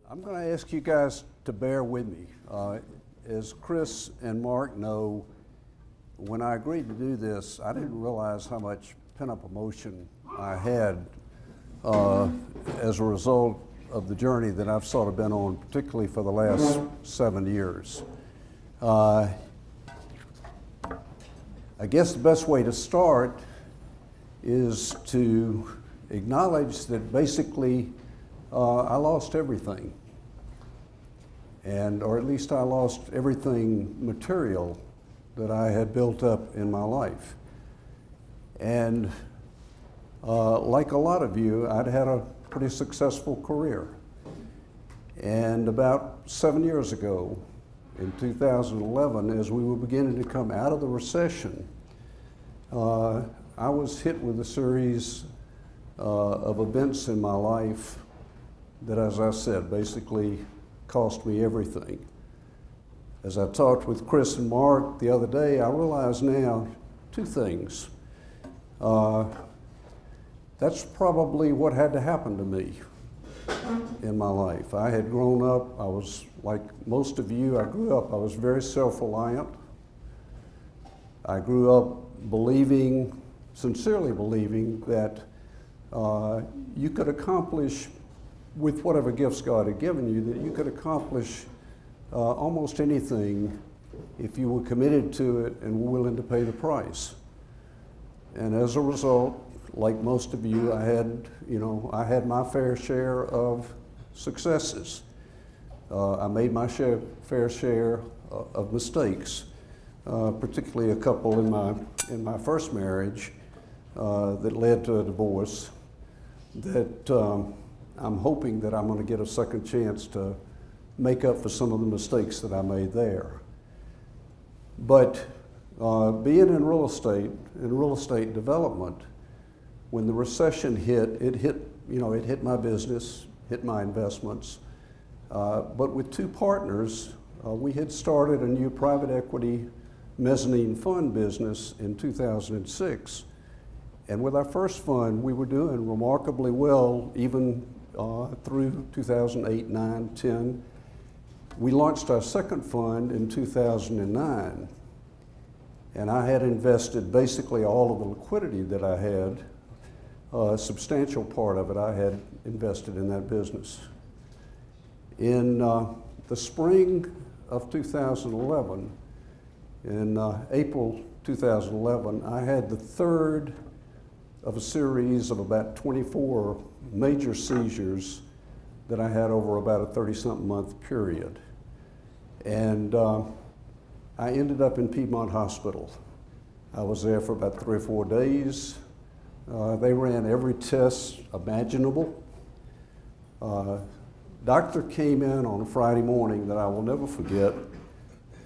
I'm going to ask you guys to bear with me. As Chris and Mark know, when I agreed to do this, I didn't realize how much pent-up emotion I had as a result of the journey that I've sort of been on, particularly for the last 7 years. I guess the best way to start is to acknowledge that basically I lost everything, or at least I lost everything material that I had built up in my life. And like a lot of you, I'd had a pretty successful career. And about 7 years ago, in 2011, as we were beginning to come out of the recession, I was hit with a series of events in my life that, as I said, basically cost me everything. As I talked with Chris and Mark the other day, I realize now two things. That's probably what had to happen to me in my life. I had grown up, I was like most of you, I grew up, I was very self-reliant. I grew up believing, sincerely believing, that you could accomplish, with whatever gifts God had given you, that you could accomplish almost anything if you were committed to it and were willing to pay the price. And as a result, like most of you, I had my fair share of successes. I made my fair share of mistakes, particularly a couple in my first marriage that led to a divorce that I'm hoping that I'm going to get a second chance to make up for some of the mistakes that I made there. But being in real estate development, when the recession hit, it hit my business, hit my investments. But with two partners, we had started a new private equity mezzanine fund business in 2006. And with our first fund, we were doing remarkably well, even through 2008, 9, 10. We launched our second fund in 2009. And I had invested basically all of the liquidity that I had. A substantial part of it I had invested in that business. In the spring of 2011, in April 2011, I had the third of a series of about 24 major seizures that I had over about a 30-something month period. And I ended up in Piedmont Hospital. I was there for about 3 or 4 days. They ran every test imaginable. Doctor came in on a Friday morning that I will never forget.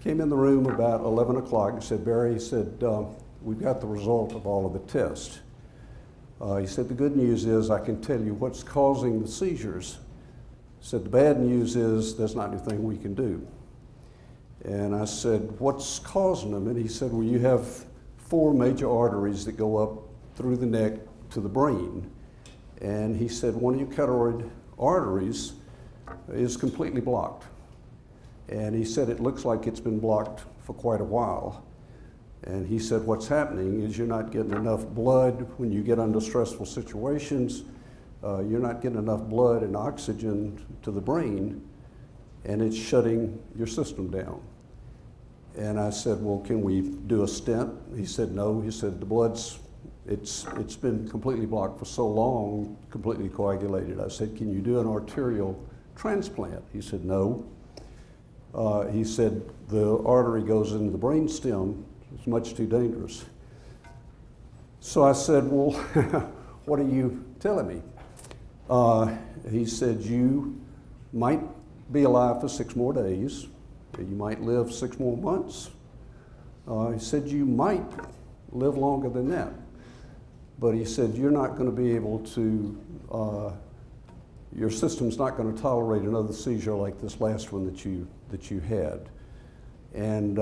Came in the room about 11 o'clock and said, "Barry," he said, "we've got the result of all of the tests." He said, "The good news is I can tell you what's causing the seizures." He said, "The bad news is there's not anything we can do." And I said, "What's causing them?" And he said, "Well, you have 4 major arteries that go up through the neck to the brain." And he said, "One of your carotid arteries is completely blocked." And he said, "It looks like it's been blocked for quite a while." And he said, "What's happening is you're not getting enough blood when you get under stressful situations. You're not getting enough blood and oxygen to the brain, and it's shutting your system down." And I said, "Well, can we do a stent?" He said, "No." He said, it's been completely blocked for so long, completely coagulated." I said, "Can you do an arterial transplant?" He said, "No." He said, "The artery goes into the brainstem. It's much too dangerous." So I said, "Well, what are you telling me?" He said, "You might be alive for 6 more days. You might live 6 more months." He said, "You might live longer than that." But he said, "You're not going to be able to, your system's not going to tolerate another seizure like this last one that you had." And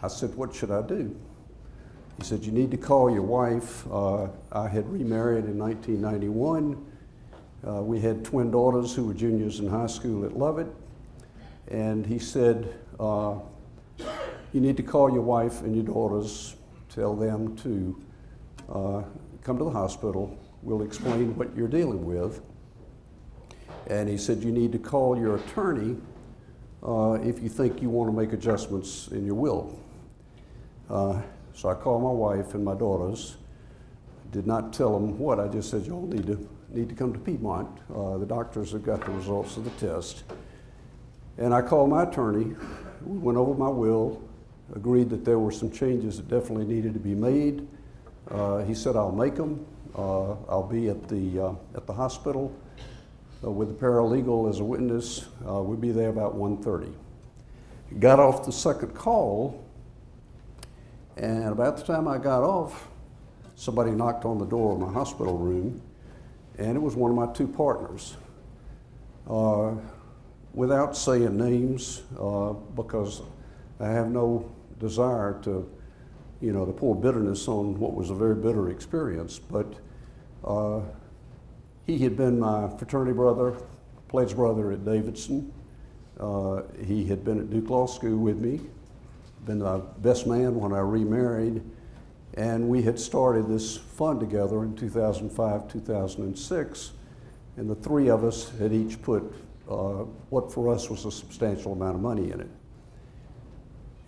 I said, "What should I do?" He said, "You need to call your wife." I had remarried in 1991. We had twin daughters who were juniors in high school at Lovett, and he said, you need to call your wife and your daughters, tell them to come to the hospital. We'll explain what you're dealing with. And he said, you need to call your attorney if you think you want to make adjustments in your will. So I called my wife and my daughters. Did not tell them what. I just said, y'all need to come to Piedmont. The doctors have got the results of the test. And I called my attorney. We went over my will, agreed that there were some changes that definitely needed to be made. He said, I'll make them. I'll be at the hospital with the paralegal as a witness. We'll be there about 1:30. Got off the second call, and about the time I got off, somebody knocked on the door of my hospital room, and it was one of my two partners. Without saying names, because I have no desire to pour bitterness on what was a very bitter experience, but he had been my fraternity brother, pledge brother at Davidson. He had been at Duke Law School with me, been my best man when I remarried, and we had started this fund together in 2005, 2006, and the three of us had each put what for us was a substantial amount of money in it.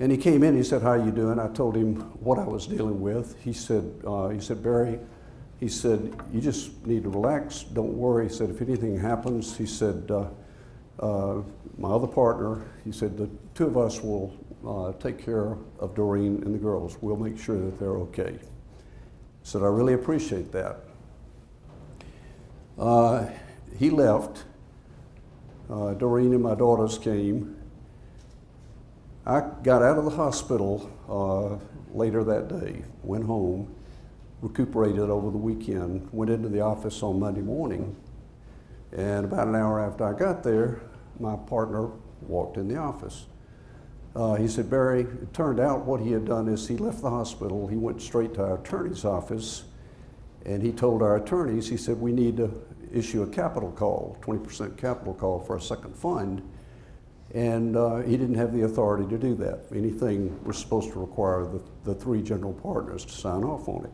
And he came in, he said, how are you doing? I told him what I was dealing with. He said, Barry, he said, you just need to relax, don't worry. He said, if anything happens, he said, my other partner, he said, the two of us will take care of Doreen and the girls. We'll make sure that they're okay. He said, I really appreciate that. He left. Doreen and my daughters came. I got out of the hospital later that day, went home, recuperated over the weekend, went into the office on Monday morning, and about an hour after I got there, my partner walked in the office. He said, Barry, it turned out what he had done is he left the hospital, he went straight to our attorney's office, and he told our attorneys, he said, we need to issue a capital call, 20% capital call for a second fund. And he didn't have the authority to do that. Anything was supposed to require the three general partners to sign off on it.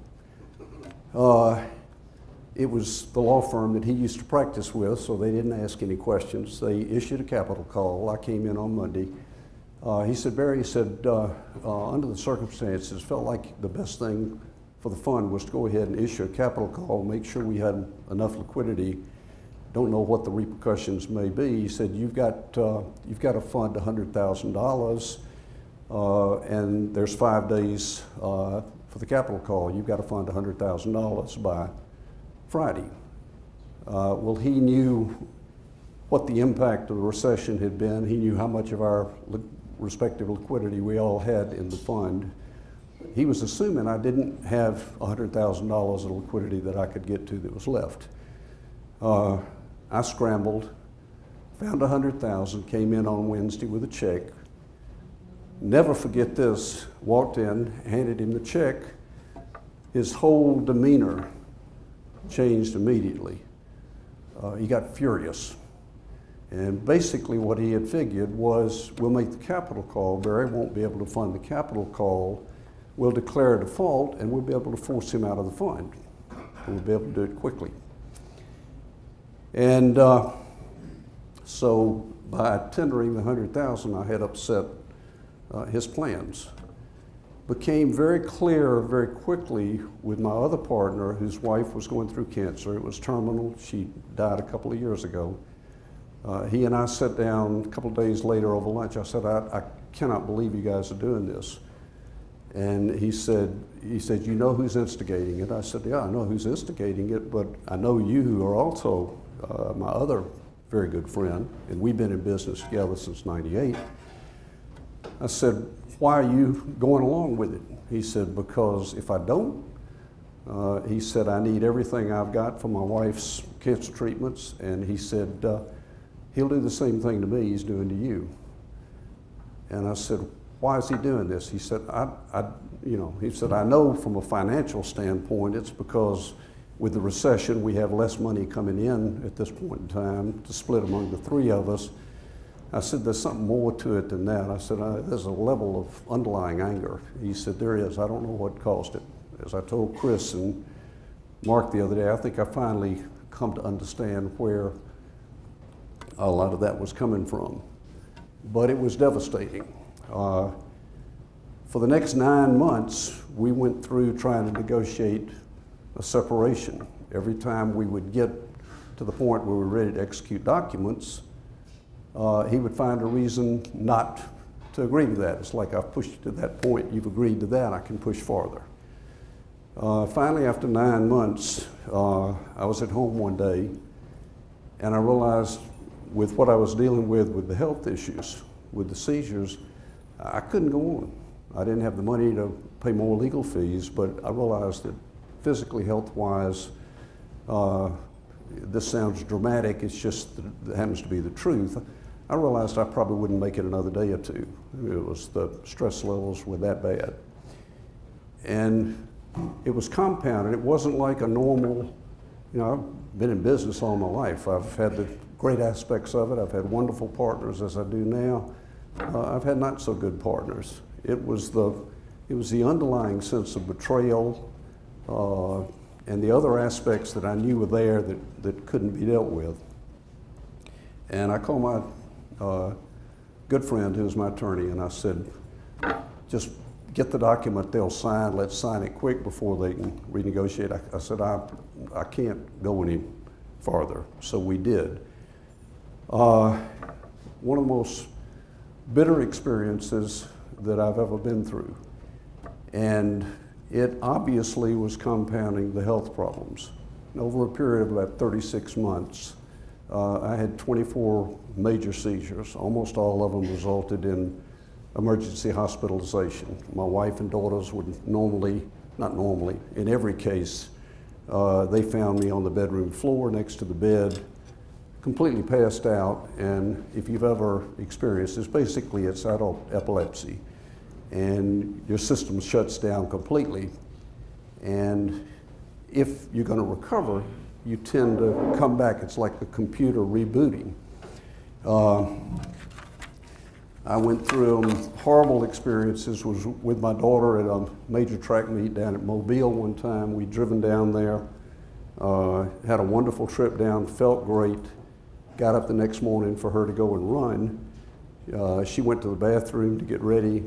It was the law firm that he used to practice with, so they didn't ask any questions. They issued a capital call. I came in on Monday. He said, Barry, he said, under the circumstances, felt like the best thing for the fund was to go ahead and issue a capital call, make sure we had enough liquidity. Don't know what the repercussions may be. He said, you've got to fund $100,000, and there's 5 days for the capital call. You've got to fund $100,000 by Friday. Well, he knew what the impact of the recession had been. He knew how much of our respective liquidity we all had in the fund. He was assuming I didn't have $100,000 of liquidity that I could get to that was left. I scrambled, found $100,000, came in on Wednesday with a check. Never forget this, walked in, handed him the check. His whole demeanor changed immediately. He got furious. And basically what he had figured was, we'll make the capital call, Barry won't be able to fund the capital call, we'll declare a default, and we'll be able to force him out of the fund. And we'll be able to do it quickly. And so by tendering the $100,000, I had upset his plans. Became very clear very quickly with my other partner, whose wife was going through cancer. It was terminal. She died a couple of years ago. He and I sat down a couple of days later over lunch. I said, I cannot believe you guys are doing this. And he said, you know who's instigating it? I said, yeah, I know who's instigating it, but I know you who are also my other very good friend, and we've been in business together since '98. I said, why are you going along with it? He said, because if I don't, he said, I need everything I've got for my wife's cancer treatments, and he said, he'll do the same thing to me he's doing to you. And I said, why is he doing this? He said, he said, I know from a financial standpoint, it's because with the recession, we have less money coming in at this point in time to split among the three of us. I said, there's something more to it than that. I said, there's a level of underlying anger. He said, there is. I don't know what caused it. As I told Chris and Mark the other day, I think I finally come to understand where a lot of that was coming from. But it was devastating. For the next 9 months, we went through trying to negotiate a separation. Every time we would get to the point where we were ready to execute documents, he would find a reason not to agree to that. It's like, I've pushed you to that point, you've agreed to that, I can push farther. Finally, after 9 months, I was at home one day, and I realized with what I was dealing with the health issues, with the seizures, I couldn't go on. I didn't have the money to pay more legal fees, but I realized that physically, health-wise, this sounds dramatic, it's just that it happens to be the truth. I realized I probably wouldn't make it another day or two. It was the stress levels were that bad. And it was compounded. It wasn't like a normal, I've been in business all my life. I've had the great aspects of it. I've had wonderful partners as I do now. I've had not so good partners. It was the underlying sense of betrayal and the other aspects that I knew were there that couldn't be dealt with. And I called my good friend who was my attorney, and I said, just get the document they'll sign, let's sign it quick before they can renegotiate. I said, I can't go any farther, so we did. One of the most bitter experiences that I've ever been through. And it obviously was compounding the health problems. And over a period of about 36 months, I had 24 major seizures. Almost all of them resulted in emergency hospitalization. My wife and daughters would in every case, they found me on the bedroom floor next to the bed, completely passed out. And if you've ever experienced this, basically it's adult epilepsy. And your system shuts down completely. And if you're going to recover, you tend to come back. It's like the computer rebooting. I went through horrible experiences. Was with my daughter at a major track meet down at Mobile one time. We'd driven down there, had a wonderful trip down, felt great. Got up the next morning for her to go and run. She went to the bathroom to get ready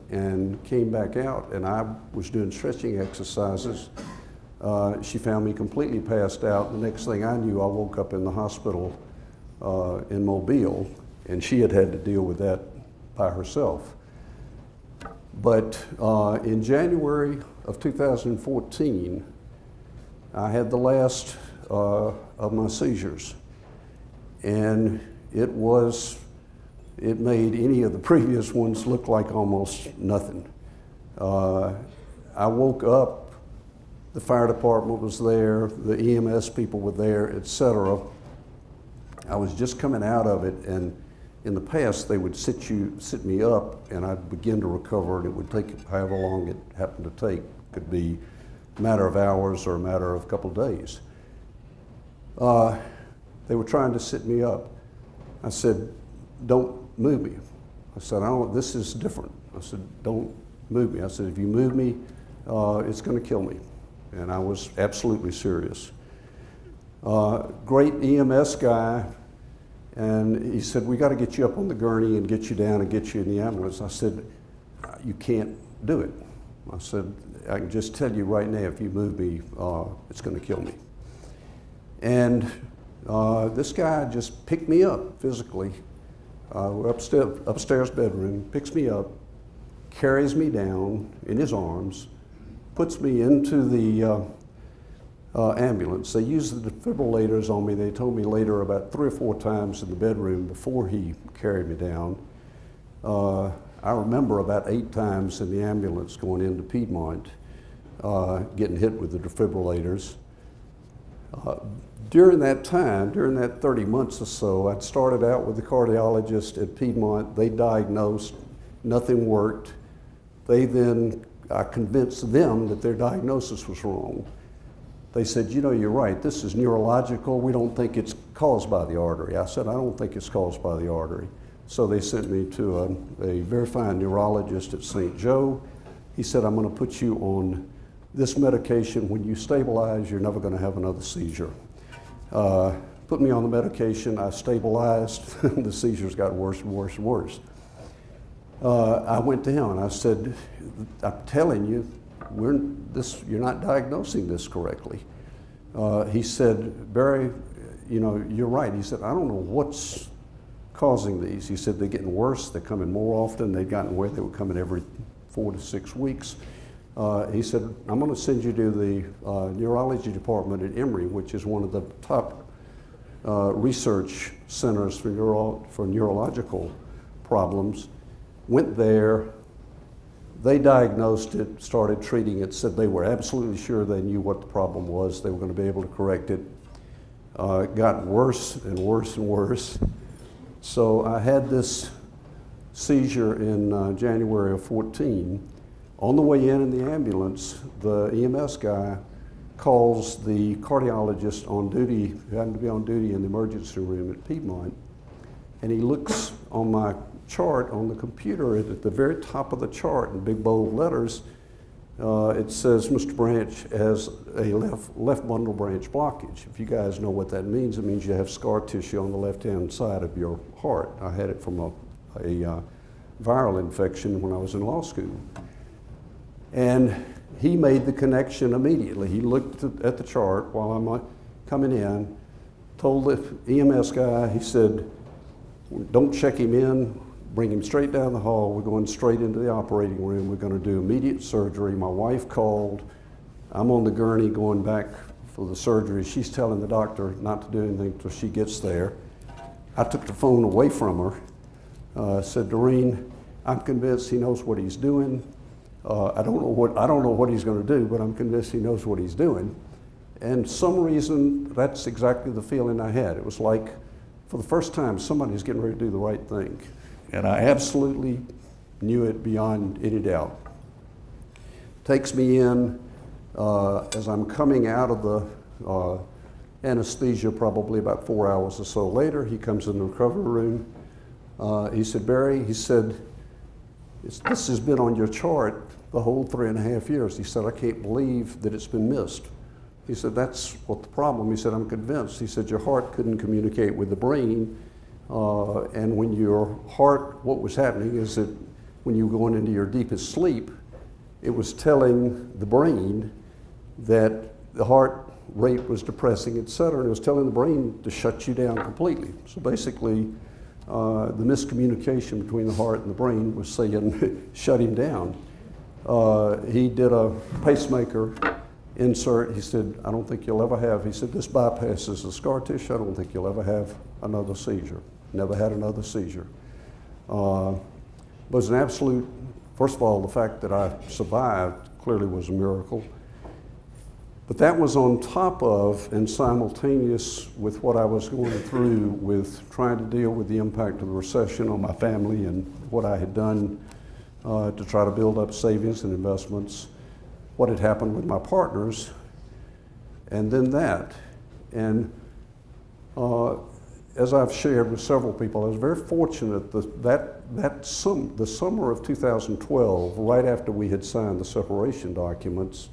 and came back out, and I was doing stretching exercises. She found me completely passed out. The next thing I knew, I woke up in the hospital in Mobile, and she had to deal with that by herself. But in January of 2014, I had the last of my seizures, and it made any of the previous ones look like almost nothing. I woke up, the fire department was there, the EMS people were there, etc. I was just coming out of it, and in the past they would sit me up, and I'd begin to recover, and it would take however long it happened to take. It could be a matter of hours or a matter of a couple of days. They were trying to sit me up. I said, don't move me. I said, this is different. I said, don't move me. I said, if you move me, it's going to kill me. And I was absolutely serious. Great EMS guy, and he said, we got to get you up on the gurney and get you down and get you in the ambulance. I said, you can't do it. I said, I can just tell you right now, if you move me, it's going to kill me. And this guy just picked me up physically. We're upstairs bedroom, picks me up, carries me down in his arms, puts me into the ambulance. They used the defibrillators on me. They told me later about 3 or 4 times in the bedroom before he carried me down. I remember about 8 times in the ambulance going into Piedmont, getting hit with the defibrillators. During that time, during that 30 months or so, I'd started out with the cardiologist at Piedmont. They diagnosed, nothing worked. I convinced them that their diagnosis was wrong. they said, you know, you're right, this is neurological. We don't think it's caused by the artery. I said, I don't think it's caused by the artery. So they sent me to a very fine neurologist at St. Joe. He said, I'm going to put you on this medication. When you stabilize, you're never going to have another seizure. Put me on the medication. I stabilized. The seizures got worse and worse and worse. I went to him and I said, I'm telling you, you're not diagnosing this correctly. He said, Barry, you know, you're right. He said, I don't know what's causing these. He said, they're getting worse. They're coming more often. They've gotten where they were coming every 4 to 6 weeks. He said, I'm going to send you to the neurology department at Emory, which is one of the top research centers for neurological problems. Went there. They diagnosed it, started treating it, said they were absolutely sure they knew what the problem was. They were going to be able to correct it. It got worse and worse and worse. So I had this seizure in January of 14. On the way in the ambulance, the EMS guy calls the cardiologist on duty, who happened to be on duty in the emergency room at Piedmont, and he looks on my chart on the computer. At the very top of the chart in big bold letters, it says Mr. Branch has a left bundle branch blockage. If you guys know what that means, it means you have scar tissue on the left-hand side of your heart. I had it from a viral infection when I was in law school. And he made the connection immediately. He looked at the chart while I'm coming in, told the EMS guy, he said, don't check him in, bring him straight down the hall. We're going straight into the operating room. We're going to do immediate surgery. My wife called. I'm on the gurney going back for the surgery. She's telling the doctor not to do anything until she gets there. I took the phone away from her, said, Doreen, I'm convinced he knows what he's doing. I don't know what he's going to do, but I'm convinced he knows what he's doing. And some reason, that's exactly the feeling I had. It was like, for the first time, somebody's getting ready to do the right thing. And I absolutely knew it beyond any doubt. Takes me in, as I'm coming out of the anesthesia, probably about 4 hours or so later, he comes in the recovery room. He said, Barry, he said, this has been on your chart the whole 3.5 years. He said, I can't believe that it's been missed. He said, that's what the problem. He said, I'm convinced. He said, your heart couldn't communicate with the brain. And when your heart, what was happening is that when you were going into your deepest sleep, it was telling the brain that the heart rate was depressing, et cetera. And it was telling the brain to shut you down completely. So basically, the miscommunication between the heart and the brain was saying, shut him down. He did a pacemaker insert. He said, I don't think you'll ever have, he said, this bypasses the scar tissue. I don't think you'll ever have another seizure. Never had another seizure. Was an absolute, first of all, the fact that I survived clearly was a miracle. But that was on top of and simultaneous with what I was going through with trying to deal with the impact of the recession on my family and what I had done to try to build up savings and investments, what had happened with my partners, and then that. And as I've shared with several people, I was very fortunate that the summer of 2012, right after we had signed the separation documents,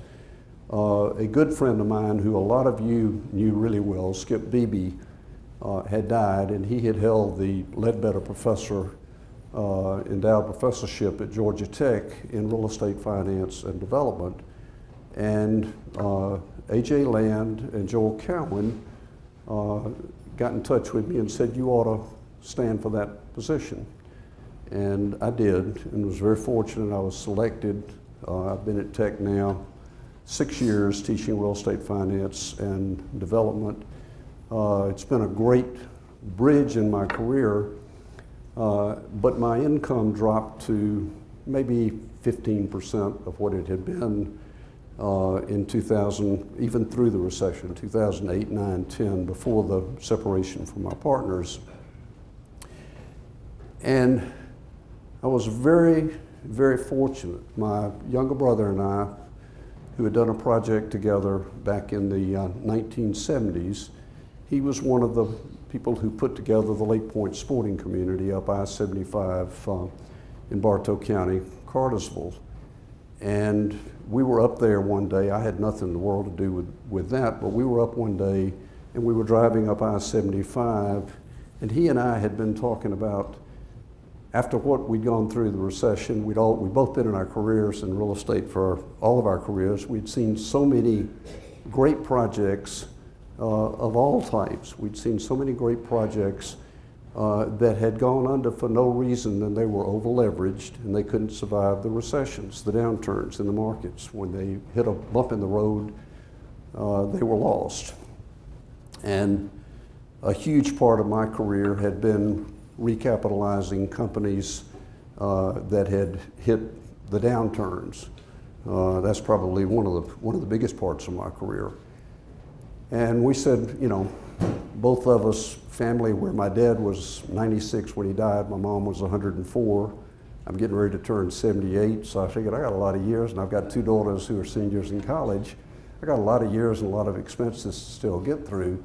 a good friend of mine who a lot of you knew really well, Skip Beebe, had died, and he had held the Ledbetter Professor endowed professorship at Georgia Tech in real estate finance and development. And A.J. Land and Joel Cowan got in touch with me and said, you ought to stand for that position. And I did, and was very fortunate I was selected. I've been at Tech now 6 years teaching real estate finance and development. It's been a great bridge in my career, but my income dropped to maybe 15% of what it had been in 2000, even through the recession, 2008, 9, 10, before the separation from my partners. And I was very, very fortunate. My younger brother and I who had done a project together back in the 1970s. He was one of the people who put together the Lake Point sporting community up I-75 in Bartow County, Cartersville. And we were up there one day. I had nothing in the world to do with that, but we were up one day and we were driving up I-75, and he and I had been talking about, after what we'd gone through the recession, we'd both been in our careers in real estate for all of our careers. We'd seen so many great projects of all types. We'd seen so many great projects that had gone under for no reason than they were over-leveraged and they couldn't survive the recessions, the downturns in the markets. When they hit a bump in the road, they were lost. And a huge part of my career had been recapitalizing companies that had hit the downturns. That's probably one of the biggest parts of my career. And we said, you know, both of us, family, where my dad was 96 when he died, my mom was 104. I'm getting ready to turn 78, so I figured I got a lot of years, and I've got two daughters who are seniors in college. I got a lot of years and a lot of expenses to still get through.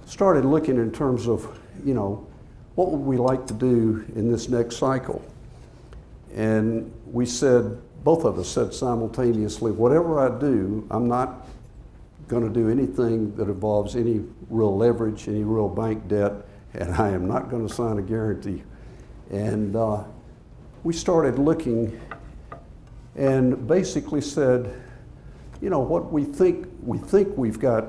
Started looking in terms of, you know, what would we like to do in this next cycle? And we said, both of us said simultaneously, whatever I do, I'm not going to do anything that involves any real leverage, any real bank debt, and I am not going to sign a guarantee. And we started looking and basically said, you know, what we think we've got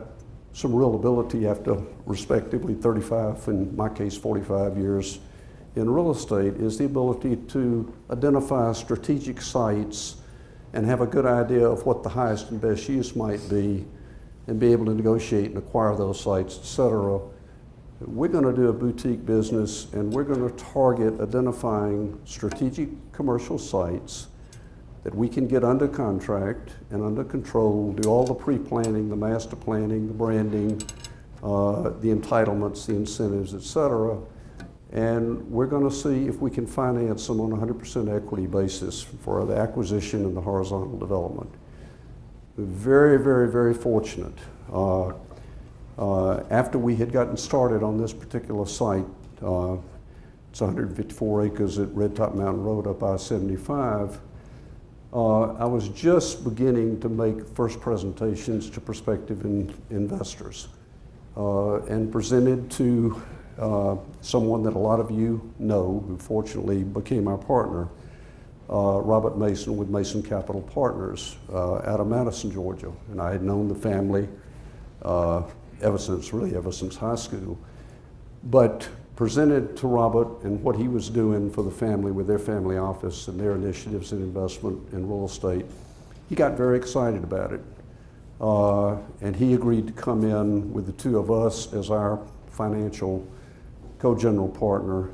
some real ability after respectively 35, in my case 45 years in real estate, is the ability to identify strategic sites and have a good idea of what the highest and best use might be and be able to negotiate and acquire those sites, et cetera. We're going to do a boutique business, and we're going to target identifying strategic commercial sites that we can get under contract and under control, do all the pre-planning, the master planning, the branding, the entitlements, the incentives, et cetera. And we're going to see if we can finance them on a 100% equity basis for the acquisition and the horizontal development. Very, very, very fortunate. After we had gotten started on this particular site, it's 154 acres at Red Top Mountain Road up I-75, I was just beginning to make first presentations to prospective investors and presented to someone that a lot of you know, who fortunately became our partner, Robert Mason with Mason Capital Partners out of Madison, Georgia. And I had known the family ever since high school. But presented to Robert and what he was doing for the family with their family office and their initiatives in investment in real estate, he got very excited about it. And he agreed to come in with the two of us as our financial co-general partner.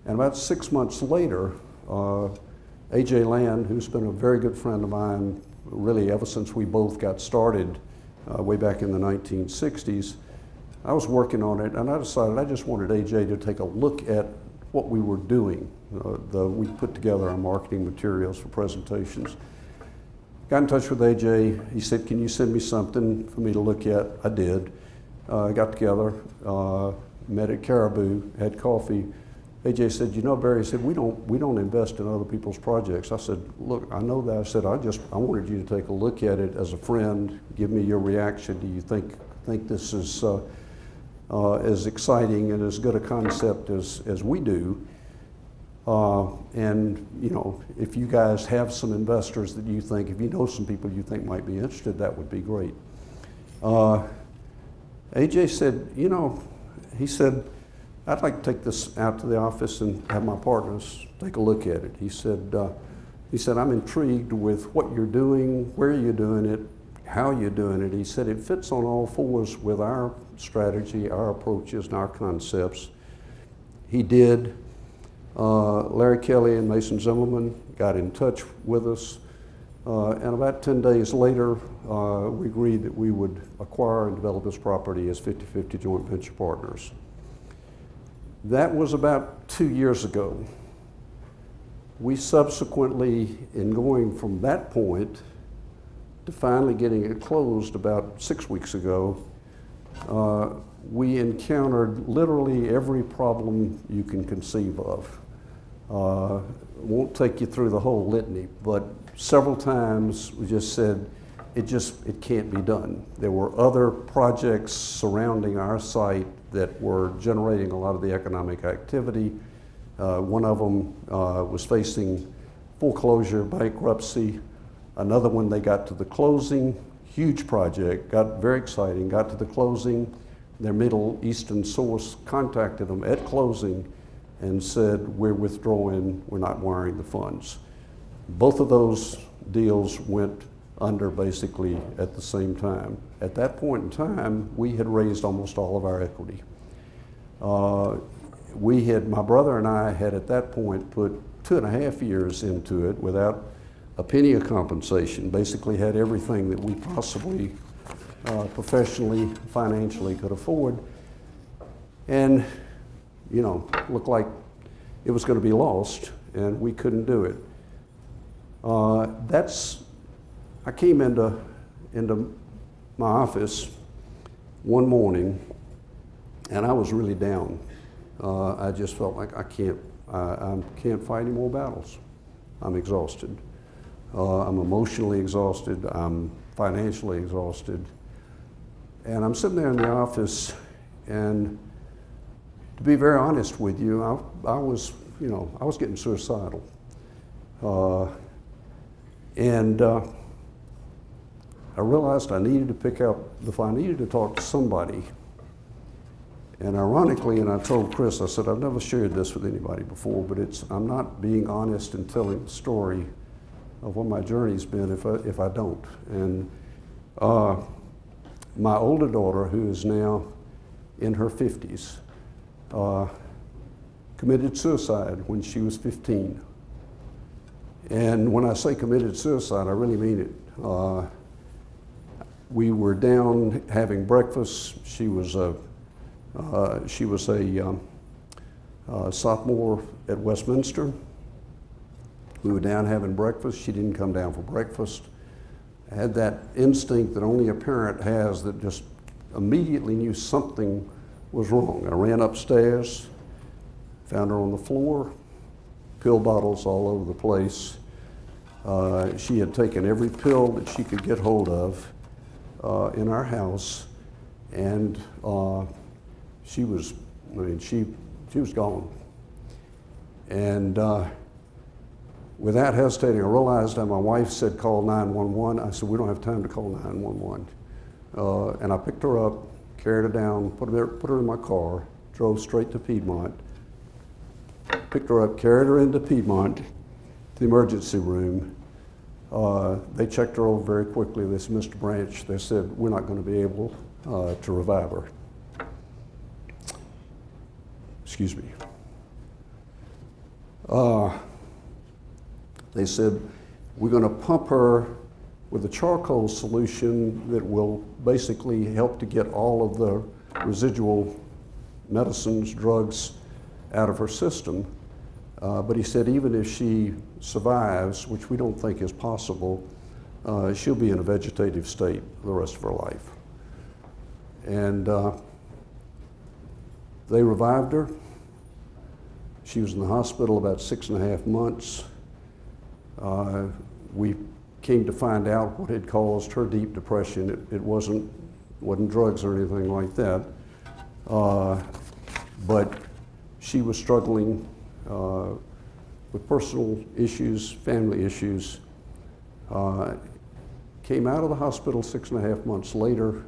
And about 6 months later, A.J. Land, who's been a very good friend of mine, really ever since we both got started way back in the 1960s, I was working on it, and I decided I just wanted A.J. to take a look at what we were doing. We put together our marketing materials for presentations. Got in touch with A.J. He said, can you send me something for me to look at? I did. Got together, met at Caribou, had coffee. A.J. said, you know, Barry, he said, we don't invest in other people's projects. I said, look, I know that. I said, I wanted you to take a look at it as a friend, give me your reaction. Do you think this is as exciting and as good a concept as we do? And, you know, if you guys have some investors that you think, if you know some people you think might be interested, that would be great. A.J. said, you know, he said, I'd like to take this out to the office and have my partners take a look at it. He said, I'm intrigued with what you're doing, where you're doing it, how you're doing it. He said, it fits on all fours with our strategy, our approaches, and our concepts. He did. Larry Kelly and Mason Zimmerman got in touch with us. And about 10 days later, we agreed that we would acquire and develop this property as 50-50 joint venture partners. That was about 2 years ago. We subsequently, in going from that point to finally getting it closed about 6 weeks ago, we encountered literally every problem you can conceive of. Won't take you through the whole litany, but several times we just said, it can't be done. There were other projects surrounding our site that were generating a lot of the economic activity. One of them was facing foreclosure, bankruptcy. Another one, they got to the closing, huge project, got very exciting, got to the closing. Their Middle Eastern source contacted them at closing and said, we're withdrawing, we're not wiring the funds. Both of those deals went under basically at the same time. At that point in time, we had raised almost all of our equity. My brother and I had at that point put 2.5 years into it without a penny of compensation, basically had everything that we possibly professionally, financially could afford. And, looked like it was going to be lost and we couldn't do it. I came into my office one morning and I was really down. I just felt like I can't fight any more battles. I'm exhausted. I'm emotionally exhausted. I'm financially exhausted. And I'm sitting there in the office, and to be very honest with you, I was getting suicidal. I realized I needed to pick up the phone. I needed to talk to somebody. And ironically, and I told Chris, I said, I've never shared this with anybody before, but I'm not being honest and telling the story of what my journey's been if I don't. And my older daughter, who is now in her 50s, committed suicide when she was 15. And when I say committed suicide, I really mean it. We were down having breakfast. She was a sophomore at Westminster. We were down having breakfast. She didn't come down for breakfast. I had that instinct that only a parent has that just immediately knew something was wrong. I ran upstairs, found her on the floor, pill bottles all over the place. She had taken every pill that she could get hold of in our house, and she was gone. And without hesitating, I realized that my wife said, call 911. I said, we don't have time to call 911. And I picked her up, carried her down, put her in my car, drove straight to Piedmont, picked her up, carried her into Piedmont, to the emergency room. They checked her over very quickly. They said, Mr. Branch, they said, we're not going to be able to revive her. Excuse me. They said, we're going to pump her with a charcoal solution that will basically help to get all of the residual medicines, drugs out of her system. But he said even if she survives, which we don't think is possible, she'll be in a vegetative state the rest of her life. And they revived her. She was in the hospital about 6.5 months. We came to find out what had caused her deep depression. It wasn't drugs or anything like that. But she was struggling with personal issues, family issues. Came out of the hospital 6.5 months later,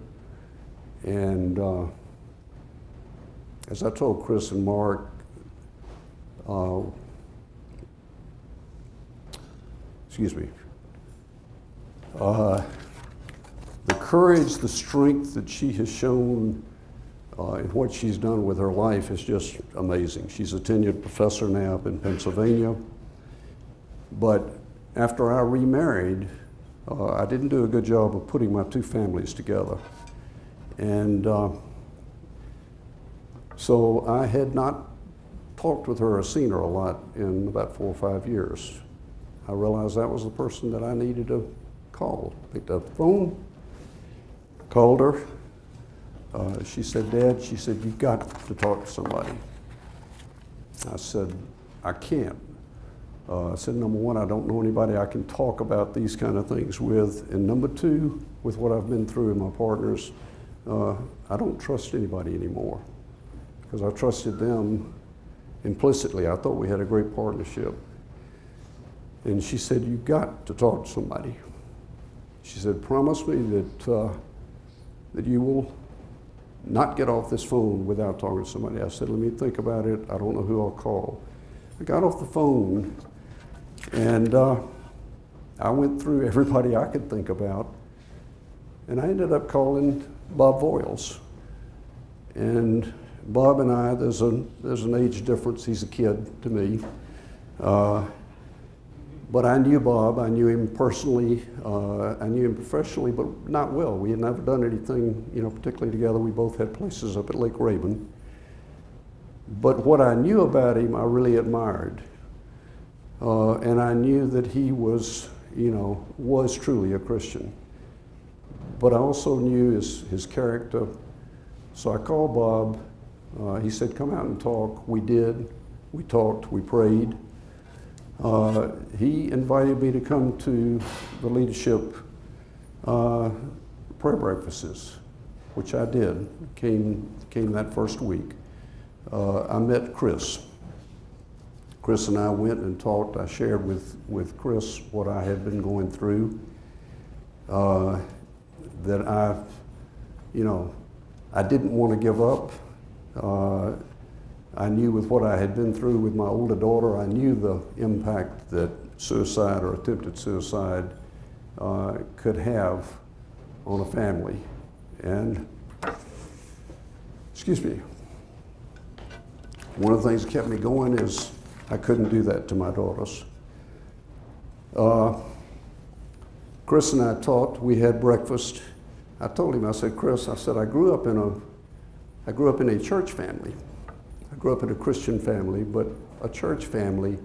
and as I told Chris and Mark, the courage, the strength that she has shown and what she's done with her life is just amazing. She's a tenured professor now up in Pennsylvania. But after I remarried, I didn't do a good job of putting my two families together. And so I had not talked with her or seen her a lot in about 4 or 5 years. I realized that was the person that I needed to called. Picked up the phone, called her. She said, Dad, she said, you've got to talk to somebody. I said, I can't. I said, number one, I don't know anybody I can talk about these kind of things with. And number two, with what I've been through and my partners, I don't trust anybody anymore because I trusted them implicitly. I thought we had a great partnership. And she said, you've got to talk to somebody. She said, promise me that you will not get off this phone without talking to somebody. I said, let me think about it. I don't know who I'll call. I got off the phone and I went through everybody I could think about, and I ended up calling Bob Voiles. And Bob and I, there's an age difference. He's a kid to me. But I knew Bob. I knew him personally. I knew him professionally, but not well. We had never done anything, particularly together. We both had places up at Lake Raven. But what I knew about him, I really admired. And I knew that he was truly a Christian. But I also knew his character. So I called Bob. He said, come out and talk. We did. We talked. We prayed. He invited me to come to the leadership prayer breakfasts, which I did. Came that first week. I met Chris. Chris and I went and talked. I shared with Chris what I had been going through. That I didn't want to give up. I knew with what I had been through with my older daughter, I knew the impact that suicide or attempted suicide could have on a family. And, excuse me, one of the things that kept me going is I couldn't do that to my daughters. Chris and I talked. We had breakfast. I told him, I said, Chris, I grew up in a church family. I grew up in a Christian family, but a church family.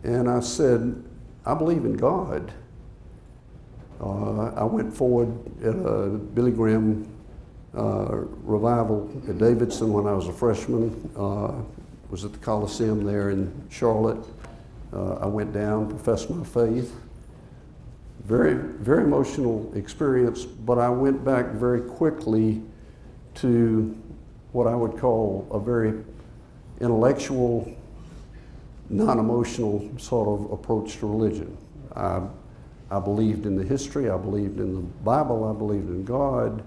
And I said, I believe in God. I went forward at a Billy Graham revival at Davidson when I was a freshman. Was at the Coliseum there in Charlotte. I went down, professed my faith. Very, very emotional experience, but I went back very quickly to what I would call a very intellectual, non-emotional sort of approach to religion. I believed in the history, I believed in the Bible, I believed in God.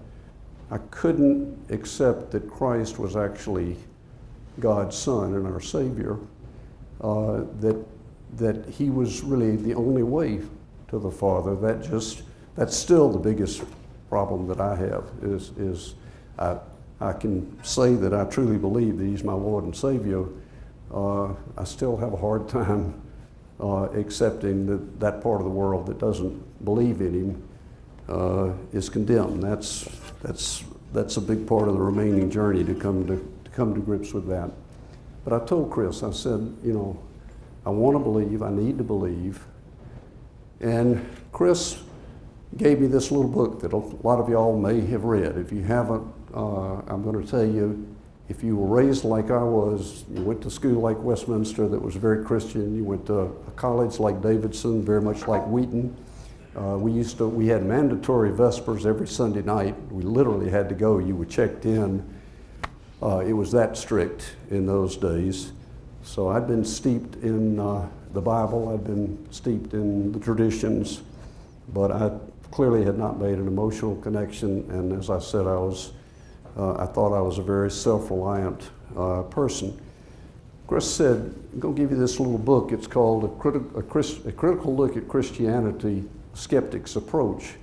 I couldn't accept that Christ was actually God's Son and our Savior, that He was really the only way to the Father. That's still the biggest problem that I have is I can say that I truly believe that He's my Lord and Savior. I still have a hard time accepting that part of the world that doesn't believe in Him is condemned. That's a big part of the remaining journey to come to grips with that. But I told Chris, I said, I want to believe, I need to believe. And Chris gave me this little book that a lot of y'all may have read. If you haven't, I'm going to tell you, if you were raised like I was, you went to school like Westminster that was very Christian, you went to a college like Davidson, very much like Wheaton. We had mandatory Vespers every Sunday night. We literally had to go. You were checked in. It was that strict in those days. So I'd been steeped in the Bible. I'd been steeped in the traditions, but I clearly had not made an emotional connection. And as I said, I thought I was a very self-reliant person. Chris said, I'm going to give you this little book. It's called A Critical Look at Christianity, Skeptic's Approach.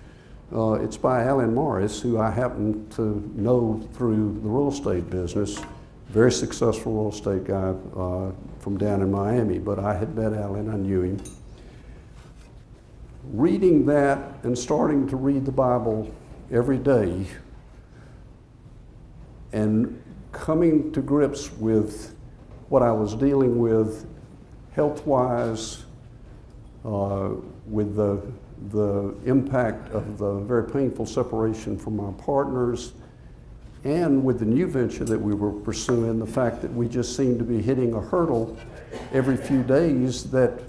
It's by Alan Morris, who I happen to know through the real estate business. Very successful real estate guy from down in Miami, but I had met Alan, I knew him. Reading that and starting to read the Bible every day and coming to grips with what I was dealing with health-wise, with the the impact of the very painful separation from my partners, and with the new venture that we were pursuing, the fact that we just seemed to be hitting a hurdle every few days that,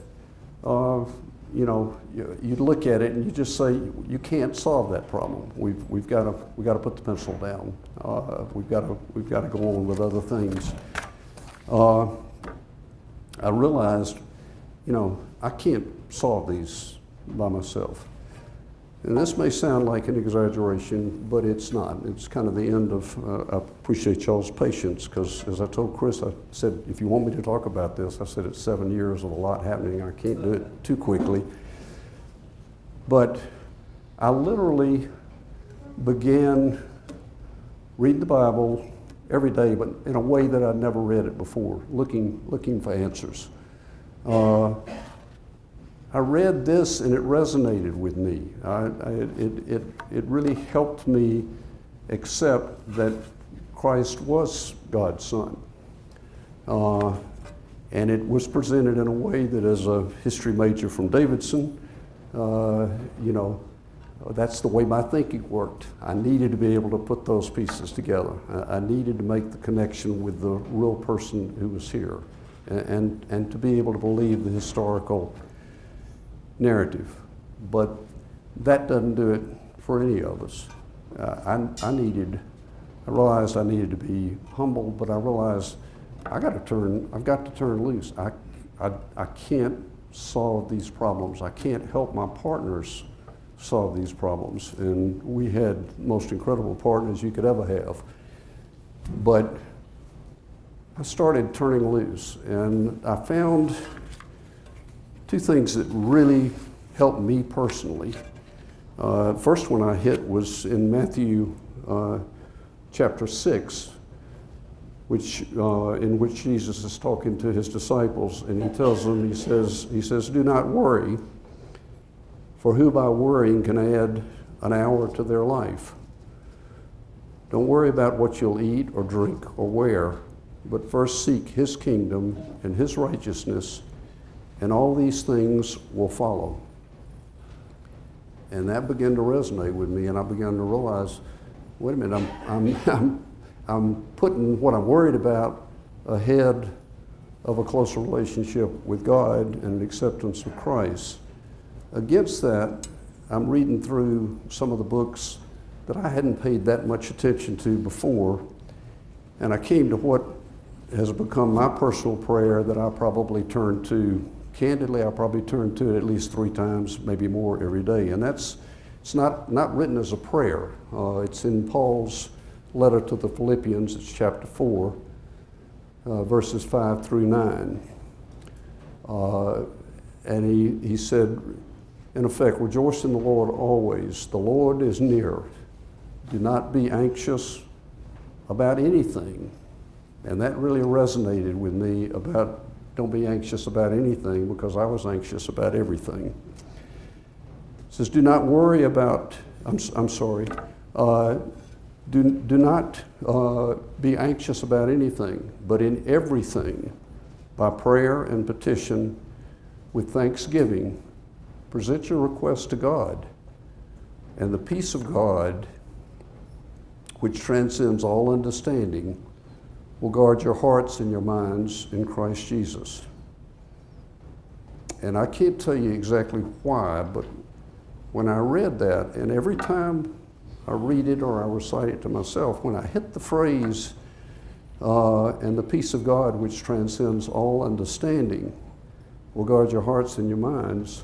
you'd look at it and you just say, you can't solve that problem. We've got to put the pencil down. We've got to go on with other things. I realized, I can't solve these by myself. And this may sound like an exaggeration, but it's not. It's kind of the end of, I appreciate y'all's patience, because as I told Chris, I said, if you want me to talk about this, I said it's 7 years of a lot happening. I can't do it too quickly. But I literally began reading the Bible every day, but in a way that I'd never read it before, looking for answers. I read this and it resonated with me. It really helped me accept that Christ was God's Son. And it was presented in a way that, as a history major from Davidson, that's the way my thinking worked. I needed to be able to put those pieces together. I needed to make the connection with the real person who was here, and to be able to believe the historical narrative. But that doesn't do it for any of us. I realized I needed to be humble, but I realized I've got to turn loose. I can't solve these problems. I can't help my partners solve these problems. And we had the most incredible partners you could ever have. But I started turning loose, and I found two things that really helped me personally. First one I hit was in Matthew chapter 6, in which Jesus is talking to his disciples, and he tells them, he says, do not worry, for who by worrying can add an hour to their life? Don't worry about what you'll eat or drink or wear, but first seek his kingdom and his righteousness, and all these things will follow. And that began to resonate with me, and I began to realize, wait a minute, I'm putting what I'm worried about ahead of a closer relationship with God and an acceptance of Christ. Against that, I'm reading through some of the books that I hadn't paid that much attention to before, and I came to what has become my personal prayer that I probably turn to. Candidly, I probably turn to it at least 3 times, maybe more every day. And it's not written as a prayer. It's in Paul's letter to the Philippians. It's chapter 4, verses 5 through 9. And he said, in effect, rejoice in the Lord always. The Lord is near. Do not be anxious about anything. And that really resonated with me about don't be anxious about anything, because I was anxious about everything. It says, do not worry about, do not be anxious about anything, but in everything, by prayer and petition, with thanksgiving, present your requests to God, and the peace of God, which transcends all understanding, will guard your hearts and your minds in Christ Jesus. And I can't tell you exactly why, but when I read that, and every time I read it or I recite it to myself, when I hit the phrase, and the peace of God, which transcends all understanding, will guard your hearts and your minds,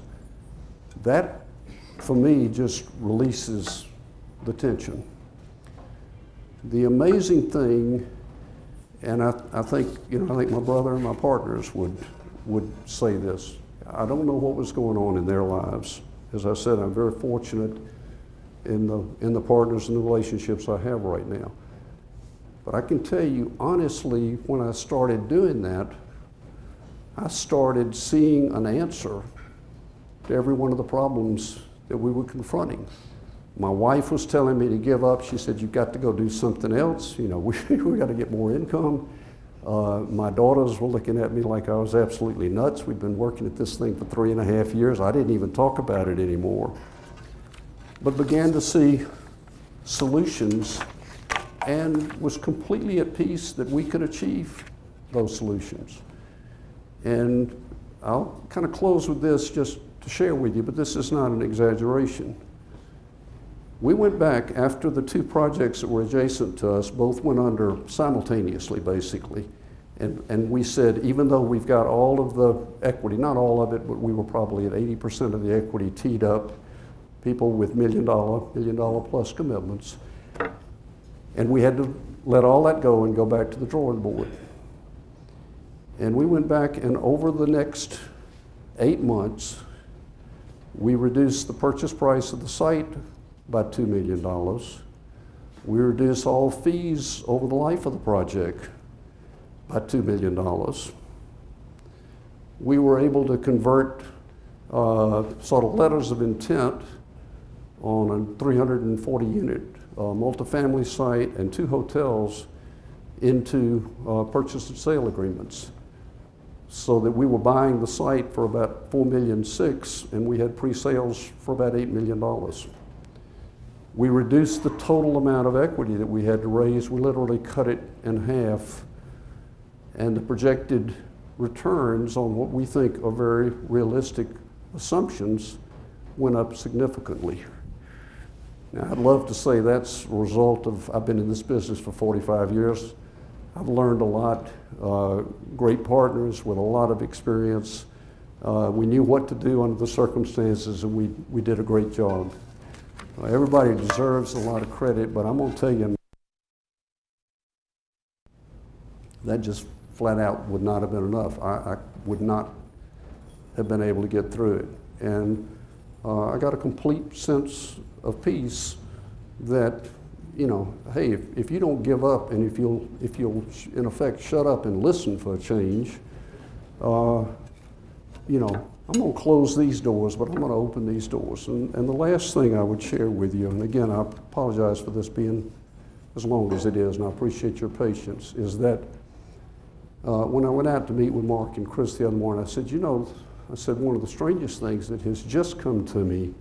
that, for me, just releases the tension. The amazing thing, and I think my brother and my partners would say this. I don't know what was going on in their lives. As I said, I'm very fortunate in the partners and the relationships I have right now. But I can tell you honestly, when I started doing that, I started seeing an answer to every one of the problems that we were confronting. My wife was telling me to give up. She said, you've got to go do something else. We got to get more income. My daughters were looking at me like I was absolutely nuts. We'd been working at this thing for 3.5 years. I didn't even talk about it anymore. But began to see solutions and was completely at peace that we could achieve those solutions. And I'll kind of close with this just to share with you, but this is not an exaggeration. We went back after the two projects that were adjacent to us both went under simultaneously, basically. And we said, even though we've got all of the equity, not all of it, but we were probably at 80% of the equity teed up, people with million dollar plus commitments. And we had to let all that go and go back to the drawing board. And we went back, and over the next 8 months, we reduced the purchase price of the site by $2 million. We reduced all fees over the life of the project by $2 million. We were able to convert sort of letters of intent on a 340 unit multifamily site and 2 hotels into purchase and sale agreements, so that we were buying the site for about $4.6 million, and we had pre-sales for about $8 million. We reduced the total amount of equity that we had to raise. We literally cut it in half, and the projected returns on what we think are very realistic assumptions went up significantly. Now, I'd love to say that's a result of, I've been in this business for 45 years. I've learned a lot, great partners with a lot of experience. We knew what to do under the circumstances, and we did a great job. Everybody deserves a lot of credit, but I'm going to tell you, that just flat out would not have been enough. I would not have been able to get through it. And I got a complete sense of peace that, you know, hey, if you don't give up, and if you'll in effect shut up and listen for a change, you know, I'm going to close these doors, but I'm going to open these doors. And the last thing I would share with you, and again, I apologize for this being as long as it is, and I appreciate your patience, is that when I went out to meet with Mark and Chris the other morning, I said, you know, one of the strangest things that has just come to me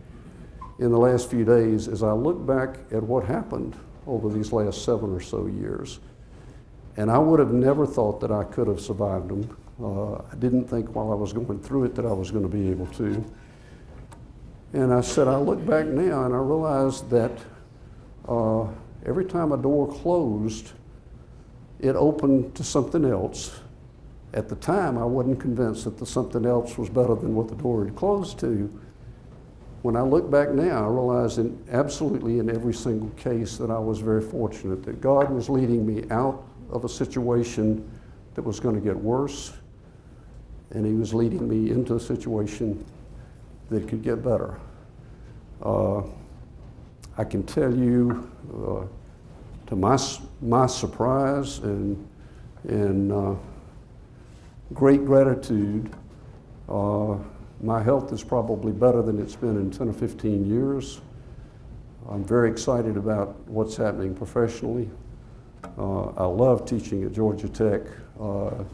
in the last few days is I look back at what happened over these last 7 or so years, and I would have never thought that I could have survived them. I didn't think while I was going through it that I was going to be able to. And I said, I look back now and I realized that every time a door closed, it opened to something else. At the time, I wasn't convinced that the something else was better than what the door had closed to. When I look back now, I realize absolutely in every single case that I was very fortunate, that God was leading me out of a situation that was going to get worse, and He was leading me into a situation that could get better. I can tell you, to my surprise and great gratitude, my health is probably better than it's been in 10 or 15 years. I'm very excited about what's happening professionally. I love teaching at Georgia Tech. I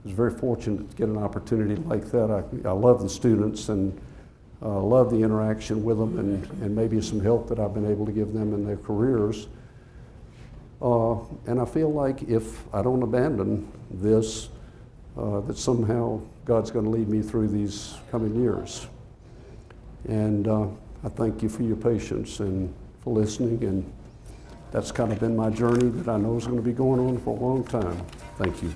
was very fortunate to get an opportunity like that. I love the students and love the interaction with them, and maybe some help that I've been able to give them in their careers. And I feel like if I don't abandon this, that somehow God's going to lead me through these coming years. And I thank you for your patience and for listening, and that's kind of been my journey that I know is going to be going on for a long time. Thank you.